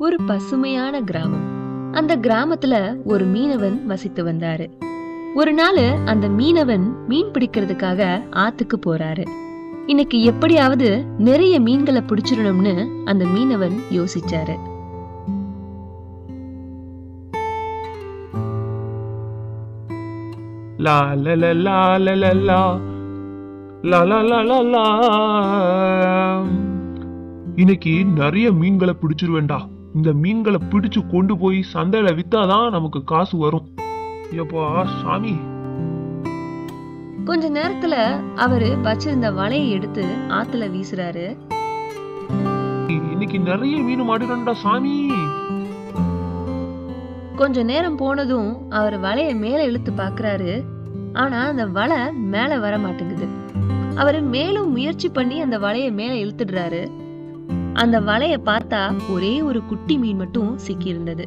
ஒரு பசுமையான கிராமம். அந்த கிராமத்துல ஒரு மீனவன் வசித்து வந்தாரு. ஒரு நாள் அந்த மீனவன் மீன் பிடிக்கிறதுக்காக ஆத்துக்கு போறாரு. இன்னைக்கு எப்படியாவது நிறைய மீன்களை பிடிச்சிடணும்னு அந்த மீனவன் யோசிச்சாரு. லா லா லா லா லா லா லா லா லா லா லா லா. இன்னைக்கு நிறைய மீன்களை பிடிச்சிருவேண்டா. இந்த மீன்களை பிடிச்சு கொண்டு போய் சந்தையில வித்தாதான் நமக்கு காசு வரும். எப்பா சாமி. கொஞ்ச நேரத்துல அவரு வச்சிருந்த வலையை எடுத்து ஆத்துல வீசுறாரு. இன்னைக்கு நிறைய மீன் மாட்டினோம்டா சாமி. கொஞ்ச நேரம் போனதும் அவர் வலைய மேல இழுத்து பாக்குறாரு. ஆனா அந்த வலை மேல வர மாட்டேங்குது. அவரு மேலும் முயற்சி பண்ணி அந்த வலைய மேல இழுத்துடுறாரு. அந்த வலைய பார்த்தா ஒரே ஒரு குட்டி மீன் மட்டும் சிக்கி இருந்தது.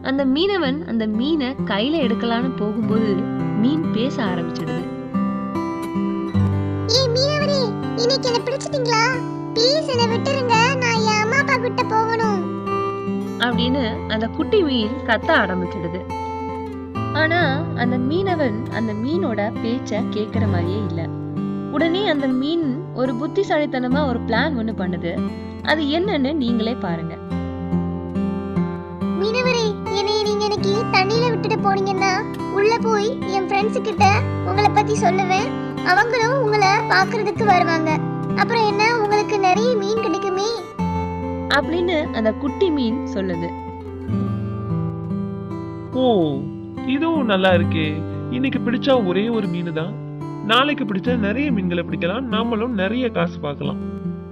அந்த மீனவன் அந்த மீனை கையில எடுக்கலான்னு போகும்போது மீன் பேச ஆரம்பிச்சிடுது. இன்னைக்கு என்ன பிடிச்சிட்டீங்களா? ப்ளீஸ் என்ன விட்டுருங்க, நான் என் அம்மா அப்பா கிட்ட போகணும் அப்படின்னு அந்த குட்டி மீன் கத்த ஆரம்பிச்சிடுது. ஆனா அந்த மீனவன் அந்த மீனோட பேச்ச கேக்குற மாதிரியே இல்ல. உடனே அந்த மீன் ஒரு புத்திசாலித்தனமா ஒரு பிளான் ஒண்ணு பண்ணுது. அது என்னன்னு நீங்களே பாருங்க. மீனவரே, என்னைய நீங்க இன்னைக்கு தண்ணியில விட்டுட்டு போனீங்கன்னா உள்ள போய் என் ஃப்ரெண்ட்ஸ் கிட்ட உங்களை பத்தி சொல்லுவேன். அவங்களும் உங்களை பாக்குறதுக்கு வருவாங்க. அப்புறம் என்ன, உங்களுக்கு நிறைய மீன் கிடைக்குமே அப்படின்னு அந்த குட்டி மீன் சொல்லுது. ஓ, இதுவும் நல்லா இருக்கே. இன்னைக்கு பிடிச்சா ஒரே ஒரு மீன் தான், நாளைக்கு பிடிச்சா நிறைய மீன்களை பிடிக்கலாம், நாமளும் நிறைய காசு பார்க்கலாம்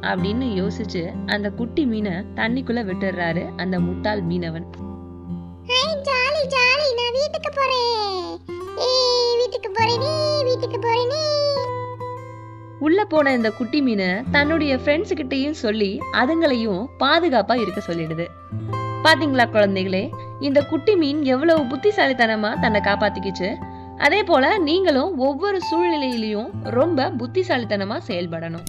அப்படின்னு யோசிச்சு அந்த குட்டி மீனை தண்ணிக்குள்ள விட்டுறாரு அந்த முட்டாள் மீனவன். ஜாலி ஜாலி, நான் வீட்டுக்கு போறேன். வீட்டுக்கு போறேனே, வீட்டுக்கு போறேனே. உள்ள போன இந்த குட்டி மீனை தன்னுடைய ஃப்ரெண்ட்ஸ் கிட்டையும் சொல்லி அதுங்களையும் பாதுகாப்பா இருக்க சொல்லிடுது. பாத்தீங்களா குழந்தைகளே, இந்த குட்டி மீன் எவ்வளவு புத்திசாலித்தனமா தன்னை காப்பாத்திக்கிச்சு. அதே போல நீங்களும் ஒவ்வொரு சூழ்நிலையிலையும் ரொம்ப புத்திசாலித்தனமா செயல்படணும்.